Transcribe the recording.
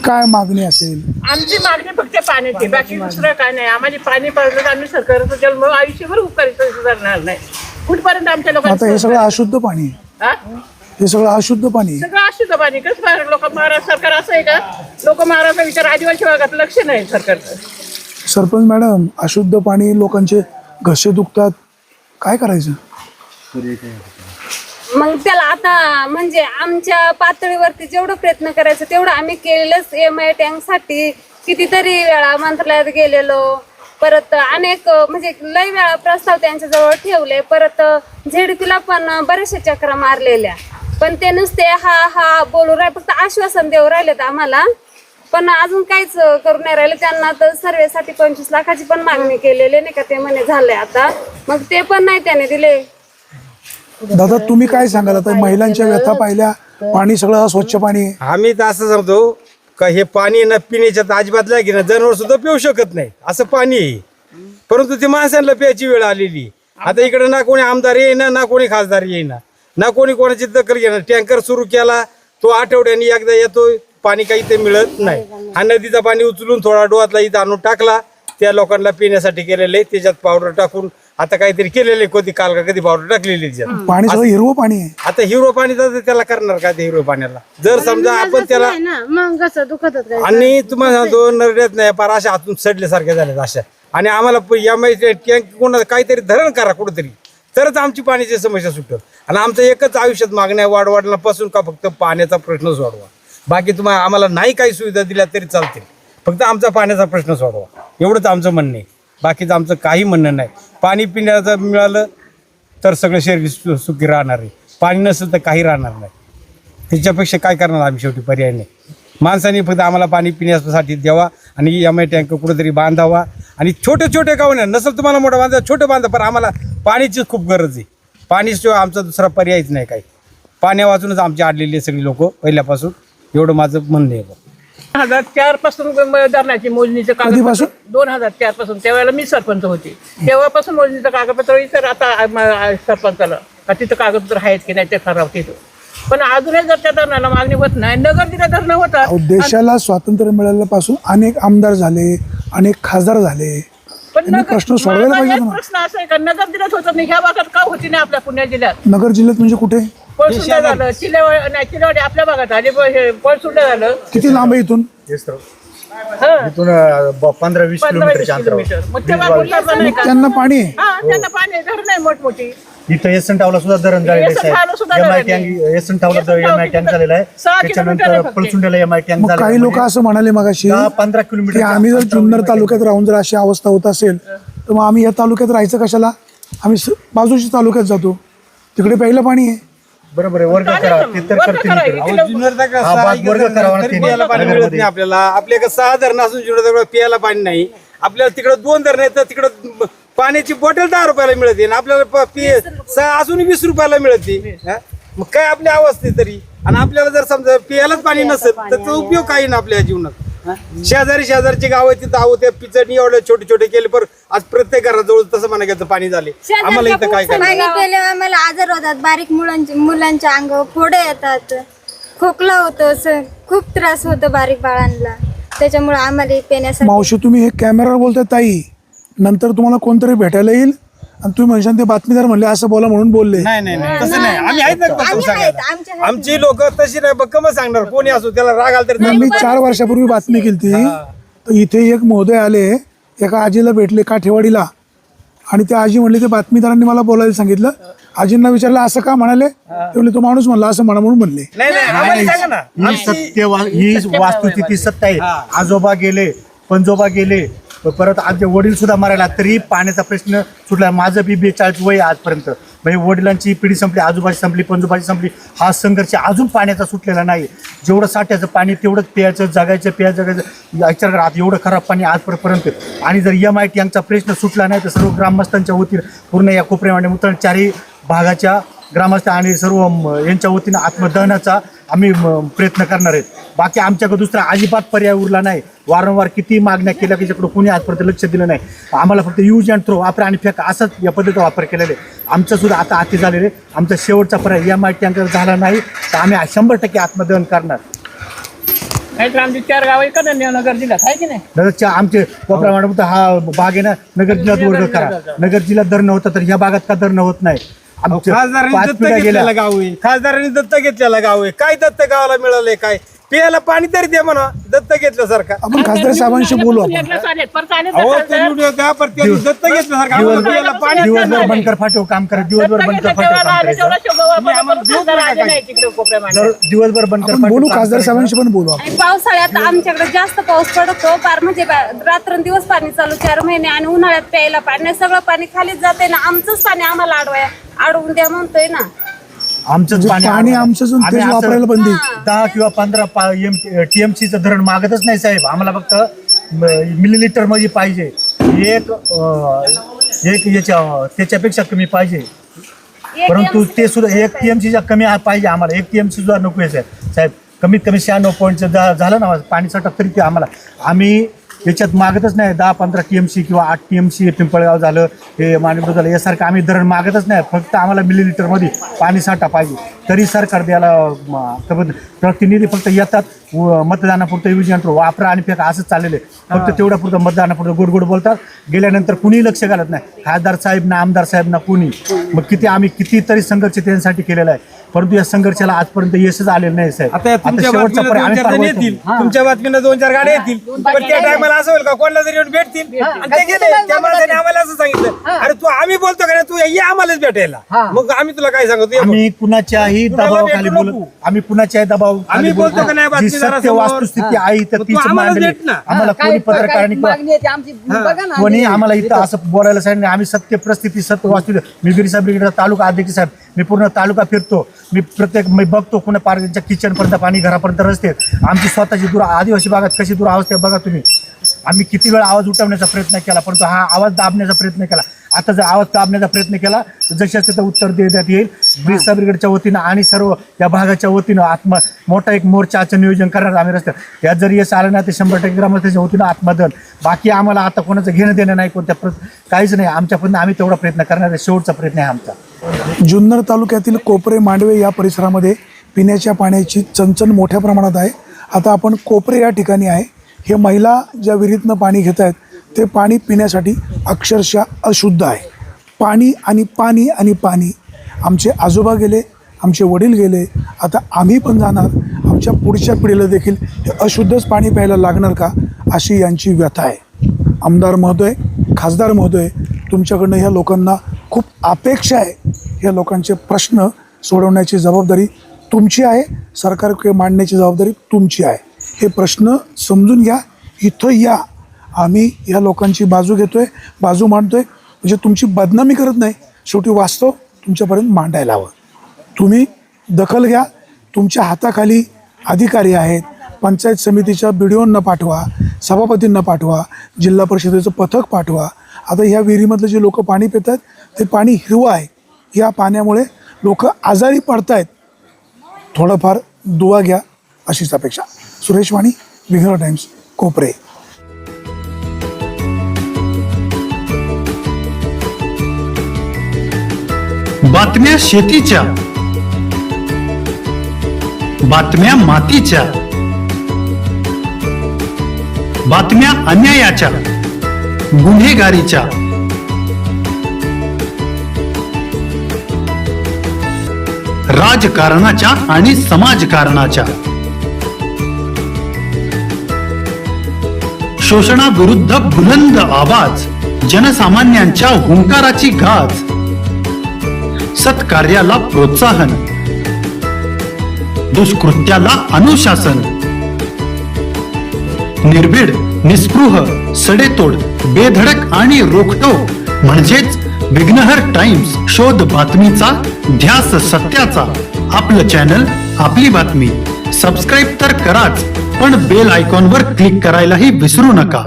काय मागणी असेल? आमची मागणी फक्त पाण्याची, बाकी दुसरं काय नाही. आम्हाला पाणी पाजलं तर आम्ही सरकारचं जन्म आयुष्यभर उपकारित सुधारणार नाही. कुठपर्यंत आमच्या आता लोकांना हे सगळं अशुद्ध पाणी आहे. हा? हे सगळं अशुद्ध पाणी आहे. सगळं अशुद्ध पाणी. कसं लोक महाराष्ट्र सरकार असं आहे का? लोक महाराष्ट्र विचार आदिवासी भागात लक्ष नाही सरकारचं. सरपंच मॅडम, अशुद्ध पाणी, लोकांचे घसे दुखतात, काय करायचं? मग त्याला आता म्हणजे आमच्या पातळीवरती जेवढं प्रयत्न करायचं तेवढं आम्ही केलेलंच. MI टँक साठी कितीतरी वेळा मंत्रालयात गेलेलो, परत अनेक म्हणजे लय वेळा प्रस्ताव त्यांच्या जवळ ठेवले, परत ZDP ला पण बऱ्याचशा चक्रा मारलेल्या, पण ते नुसते हा बोलू राहिले, फक्त आश्वासन देऊ राहिलेत आम्हाला, पण अजून काहीच करू नाही राहिले. त्यांना तर सर्वेसाठी 25 लाखाची पण मागणी केलेली नाही का, ते म्हणे झालंय आता, मग ते पण नाही त्याने दिले. दादा तुम्ही काय सांगाल? आता महिलांच्या व्यथा पाहिल्या, पाणी सगळं स्वच्छ पाणी आहे. आम्ही तर असं सांगतो का हे पाणी ना पिण्याच्या अजिबात लागे ना, जनावर सुद्धा पिऊ शकत नाही असं पाणी आहे. परंतु ते माणसांना प्यायची वेळ आलेली. आता इकडे ना कोणी आमदार येईना, ना कोणी खासदार येईना, ना कोणी कोणाची दखल घेणार. टँकर सुरू केला तो आठवड्याने एकदा येतो, पाणी काही ते मिळत नाही. हा नदीचा पाणी उचलून थोडा डोहातला इथं आणून टाकला, त्या लोकांना पिण्यासाठी केलेलं आहे. त्याच्यात पावडर टाकून आता काहीतरी केलेलं आहे, कधी काल का कधी पावडर टाकलेली त्याच्यात. पाणी सगळं हिरवं पाणी आहे. आता हिरो पाणी तर त्याला करणार का ते हिरो पाण्याला? जर समजा आपण त्याला मग कसं दुखत आणि तुम्हाला सांगतो नरड्यात नाही पार अशा हातून सडल्यासारख्या झाल्या अशा. आणि आम्हाला MI टँक कोणाला काहीतरी धरण करा कुठेतरी, तरच आमची पाण्याची समस्या सुटेल. आणि आमचं एकच आयुष्यात मागण्या वाढवण्यापासून का फक्त पाण्याचा प्रश्न सोडवा. बाकी तुम्हाला आम्हाला नाही काही सुविधा दिल्या तरी चालतील, फक्त आमचा पाण्याचा प्रश्न सोडवा, एवढंच आमचं म्हणणं आहे. बाकीचं आमचं काही म्हणणं नाही. पाणी पिण्याचं मिळालं तर सगळं शरीर सुखी राहणार आहे, पाणी नसेल तर काही राहणार नाही. त्याच्यापेक्षा काय करणार आम्ही? शेवटी पर्याय नाही. माणसांनी फक्त आम्हाला पाणी पिण्यासाठी द्यावा आणि MI टँक कुठेतरी बांधावा. आणि छोटे छोटे गाव नाही, नसेल तुम्हाला मोठं बांधा, छोटं बांधा, पण आम्हाला पाण्याची खूप गरज आहे. पाणीशिवाय आमचा दुसरा पर्यायच नाही काही. पाण्या वाचूनच आमची अडलेली आहे सगळी लोक पहिल्यापासून, एवढं माझं म्हणणं आहे. 2004 पासून धरणाची मोजणीचं कधीपासून? 2004 पासून. त्यावेळेला मी सरपंच होती, तेव्हापासून मोजणीचं कागदपत्र तर आता सरपंचाला का तिथं कागदपत्र आहेत की नाही ते ठराव तिथं. पण अजूनही जर त्या धरणाला मागणी होत नाही, नगर जिल्हा धरणं होतात. देशाला स्वातंत्र्य मिळाल्यापासून अनेक आमदार झाले, अनेक खासदार झाले, पण प्रश्न सोडवायला पाहिजे ना. प्रश्न असा आहे का नगर जिल्ह्यात होत नाही, ह्या भागात का होती नाही आपल्या पुणे जिल्ह्यात? नगर जिल्ह्यात म्हणजे कुठे? पळसुंडा झालं, चिलेवाडी आपल्या भागात आली, पळसुंडा झालं. किती लांब आहे इथून? इथून 15-20 किलोमीटरच्या अंतरावर. मग तेव्हा बोलला पण नाही का? त्यांना पाणी आहे. हा, त्यांना पाणी आहे, धरणं आहे मोठमोठी. इथं एसनटावला सुद्धा धरण झालेलं एसनटावला सुद्धा धरण आहे. आहे. एसनटावला MI टँक झालेला आहे. 6 किलोमीटर त्याच्यानंतर आहे फक्त. पळसुंड्याला MI टँक मग झालेला काही लोक असं म्हणाले मगाशी 15 की किलोमीटर आम्ही जर जुन्नर तालुक्यात राहून जर अशी अवस्था होत असेल तर मग आम्ही या तालुक्यात राहायचं कशाला? आम्ही बाजूच्या तालुक्यात जातो, तिकडे प्यायला पाणी आहे. बरोबर आहे. वर्ग करावा ते तर करतील. आपल्याला आपल्या 6 धरणं असून जुन्नर प्यायला पाणी नाही. आपल्याला तिकडे 2 धरणं आहेत, तर तिकडं पाण्याची बॉटल 10 रुपयाला मिळते आणि आपल्याला अजून 20 रुपयाला मिळते. मग काय आपली अवस्था तरी? आणि आपल्याला जर समजा प्यायलाच पाणी नसेल तर त्याचा उपयोग काही ना आपल्या जीवनात. शेजारची गाव तिथं आहो, त्या पिचणी एवढे छोटे छोटे केले, पण आज प्रत्येक घराजवळ तसं म्हणायचं पाणी झाले. आम्हाला इथं काय पाणी प्यायले आम्हाला आजार होतात, बारीक मुलांच्या अंगावर फोडे येतात, खोकला होतो, खूप त्रास होतो बारीक बाळांना. त्याच्यामुळे आम्हाला पिण्यासाठी. मावशी तुम्ही हे कॅमेरावर बोलताय ताई, नंतर तुम्हाला कोणतरी भेटायला येईल आणि तुम्ही म्हणशाल ते बातमीदार म्हणले असं बोला म्हणून बोलले. नाही नाही नाही, तसं नाही. आम्ही आहेत ना बक्कम सांगायला. आमची लोक तशी नाही बक्कम सांगणार. कोणी असो त्याला राग आला तरी. मी 4 वर्षापूर्वी बातमी केली तर इथे एक महोदय आले, एका आजीला भेटले काठेवाडीला, आणि त्या आजी म्हणले ते बातमीदारांनी मला बोलायला सांगितलं. आजींना विचारलं असं का म्हणाले, ते म्हणले तो माणूस म्हणला असं म्हणा म्हणून म्हणले. नाही नाही, आम्हाला सांगा ना. ही वास्तुस्थिती सत्य आहे. आजोबा गेले, पणजोबा गेले, परत आमचे वडील सुद्धा मरायला, तरी पाण्याचा प्रश्न सुटला. माझं बी 42 वय आजपर्यंत. म्हणजे वडिलांची पिढी संपली, आजोबाची संपली, पणजोबाची संपली. हा संघर्ष अजून पाण्याचा सुटलेला नाही. जेवढं साठ्याचं पाणी तेवढंच प्यायचं, जगायचं, जगायचं. विचार करा, आता एवढं खराब पाणी आजपर्यंत. आणि जर MI टँकचा प्रश्न सुटला नाही तर सर्व ग्रामस्थांच्या वतीनं पूर्ण या कोपऱ्यामध्ये उतर 4ही भागाच्या ग्रामस्थ आणि सर्व यांच्या वतीनं आत्मदहनाचा आम्ही प्रयत्न करणार आहेत. बाकी आमच्याकडे दुसरा अजिबात पर्याय उरला नाही. वारंवार किती मागण्या केल्या की त्याच्याकडे कोणी आजपर्यंत लक्ष दिलं नाही. आम्हाला फक्त यूज अँड थ्रो, वापर आणि फेक असाच या पद्धतीचा वापर केलेला आहे. आमचं सुद्धा आता अति झालेलं आहे. आमचा शेवटचा पर्याय MI टँकर झाला नाही तर आम्ही 100% आत्मदहन करणार. नाहीतर आमची 4 गाव आहे का नगर जिल्ह्यात आहे की नाही. नगरच्या आमचे कोपरा मॅडम हा बाग आहे ना नगर जिल्ह्यात वर्ग करा. नगर जिल्ह्यात धरणं होतं तर ह्या भागात का धरणं होत नाही. आमच्या खासदारांनी 5 दत्तक पिढ्या घेतलेलं गेल्या. गाव आहे, खासदारांनी दत्तक घेतलेलं गाव आहे. काय दत्तक गावाला मिळालंय? काय प्यायला पाणी तरी द्या म्हणा दत्तक घेतल्यासारखं. आपण खासदार साहेबांशी बोलू आपण. एकदाच आले, परत आले अहो तर ते व्हिडिओ द्या, पण त्यांनी दत्तक घेतल्यासारखं आम्हाला प्यायला पाणी दिवसभर बनकर फाटो काम करा. दिवसभर बनकर फाटो काम करायचं. दिवसभर बनकर आपण फाटो बोलू काम खासदार करायचं. साहेबांशी पण बोलू आपण. आणि पावसाळ्यात आमच्याकडे जास्त पाऊस पडतो फार म्हणजे रात्रंदिवस पाणी चालू 4 महिने आणि उन्हाळ्यात प्यायला पाणी नाही. सगळं पाणी खालीच जाते ना. आमचंच पाणी आम्हाला अडवून द्या म्हणतोय ना. आमचंच पाणी आमचंच आणि आम्ही तेच असं वापरायला बंदी. 10 किंवा 15 TMCचं धरण मागतच नाही साहेब. आम्हाला फक्त मिलीलिटर मध्ये पाहिजे. एक त्याच्यापेक्षा कमी पाहिजे. परंतु ते सुद्धा 1 TMCच्या कमी पाहिजे आम्हाला. 1 TMC सुद्धा नको आहे साहेब. कमीत कमी 96 पॉईंटचं झालं ना पाणी साठा तरी ते आम्हाला. आम्ही याच्यात मागतच नाही 10-15 TMC किंवा 8 TMC पिंपळगाव झालं हे माणिकपूर झालं यासारखं आम्ही धरण मागतच नाही. फक्त आम्हाला मिलीलिटरमध्ये पाणी साठा पाहिजे. तरी सरकार द्यायला प्रतिनिधी फक्त येतात मतदानापुरतं योजनांतर वापरा आणि फेका असंच चाललेलं आहे. फक्त तेवढ्यापुरतं मतदानापुरतं गोड गोड बोलतात. गेल्यानंतर कुणीही लक्ष घालत नाही. खासदार साहेब ना आमदार साहेब ना कुणी. मग आम्ही कितीतरी संघर्ष त्यांच्यासाठी केलेला आहे. परंतु या संघर्षाला आजपर्यंत यशच आलेलं नाही साहेब. आता तुमच्या शेवटचा बातमीला पर्याय 2-4 जण येतील, तुमच्या बातमीला 2-4 गाड्या येतील, पण त्या टायमाला असं होईल का कोणाला तरी येऊन भेटतील आणि ते गेले. त्या माणसाने आम्हाला असं सांगितलं, अरे तू आम्ही बोलतो का तू ये आम्हालाच भेटायला. मग आम्ही तुला काय सांगतो ये बघ. आम्ही कुणाच्याही कुणाला दबावाखाली भेटू बोलत नको. आम्ही कुणाच्याही दबाव आम्ही बोलतो का नाही जी बातमीदारासमोर? सत्य वास्तुस्थिती आहे तर मग तू तीच आम्हालाच मांडली. भेट ना. आम्हाला कोणी पत्रकारांनी कोणी आम्हाला इथं असं बोलायला सांगितलं. आम्ही सत्य परिस्थिती सत्य वास्तुस्थिती. मी गिरीसाहेब ब्रिगेडचा तालुका अध्यक्ष साहेब. मी पूर्ण तालुका फिरतो. मी बघतो कुणा पार्कच्या किचन पर्यंत पाणी घरापर्यंत रस्ते. आमची स्वतःची आदिवासी भागात कशी दुरावस्था आहे बघा तुम्ही. आम्ही किती वेळा आवाज उठवण्याचा प्रयत्न केला परंतु हा आवाज दाबण्याचा प्रयत्न केला. आता जर आवाज दाबण्याचा प्रयत्न केला तर जशाच त्याचं उत्तर देण्यात येईल. गिरीसाहेब ब्रिगेडच्या वतीनं आणि सर्व या भागाच्या वतीनं मोठा एक मोर्चाचं नियोजन करणार आम्ही रस्त्यात. यात जर यश आलं ना ते 100% ग्रामस्थांच्या वतीनं आत्मदहन. बाकी आम्हाला आता कोणाचं घेणं देणं नाही कोणत्या काहीच नाही. आमच्यापर्यंत आम्ही तेवढा प्रयत्न करणार आहे. शेवटचा प्रयत्न आहे आमचा. जुन्नर तालुक्यातील कोपरे मांडवे या परिसरामध्ये पिण्याच्या पाण्याची चणचण मोठ्या प्रमाणात आहे. आता आपण कोपरे या ठिकाणी आहे. हे महिला ज्या विहिरीतनं पाणी घेत आहेत ते पाणी पिण्यासाठी अक्षरशः अशुद्ध आहे. पाणी आणि पाणी आणि पाणी. आमचे आजोबा गेले, आमचे वडील गेले, आता आम्ही पण जाणार. आमच्या पुढच्या पिढीला देखील हे अशुद्धच पाणी प्यायला लागणार का अशी यांची व्यथा आहे. आमदार महोदय, खासदार महोदय, तुमच्याकडनं ह्या लोकांना खूप अपेक्षा आहे. ह्या लोकांचे प्रश्न सोडवण्याची जबाबदारी तुमची आहे. सरकारकडे मांडण्याची जबाबदारी तुमची आहे. हे प्रश्न समजून घ्या. इथं या. आम्ही ह्या लोकांची बाजू घेतोय, बाजू मांडतोय. म्हणजे तुमची बदनामी करत नाही. शेवटी वास्तव तुमच्यापर्यंत मांडायला हवं. तुम्ही दखल घ्या. तुमच्या हाताखाली अधिकारी आहेत. पंचायत समितीच्या BDOंना पाठवा, सभापतींना पाठवा, जिल्हा परिषदेचं पथक पाठवा. आता ह्या विहिरीमधलं जे लोक पाणी पित आहेत ते पाणी हिरवं आहे. या पाण्यामुळे लोक आजारी पडत आहेत. थोडंफार दुवा घ्या अशीच अपेक्षा. सुरेश वाणी, विघ्नर टाइम्स, कोपरे. बातम्या शेतीच्या, बातम्या मातीच्या, बातम्या अन्यायाच्या, गुन्हेगारीच्या, राजकारणाच्या आणि समाजकारणाच्या, शोषणाविरुद्ध बुलंद आवाज, जनसामान्यांच्या हुंकाराची गाज, सत्कार्याला प्रोत्साहन, दुष्कृत्याला अनुशासन, निर्भीड, निस्पृह, सडेतोड, बेधडक आणि रोखठोक म्हणजेच विघ्नहर टाइम्स. शोध बातमीचा, ध्यास सत्याचा. आपलं चॅनल, आपली बातमी. सबस्क्राईब तर कराच, पण बेल आयकॉनवर क्लिक करायलाही विसरू नका.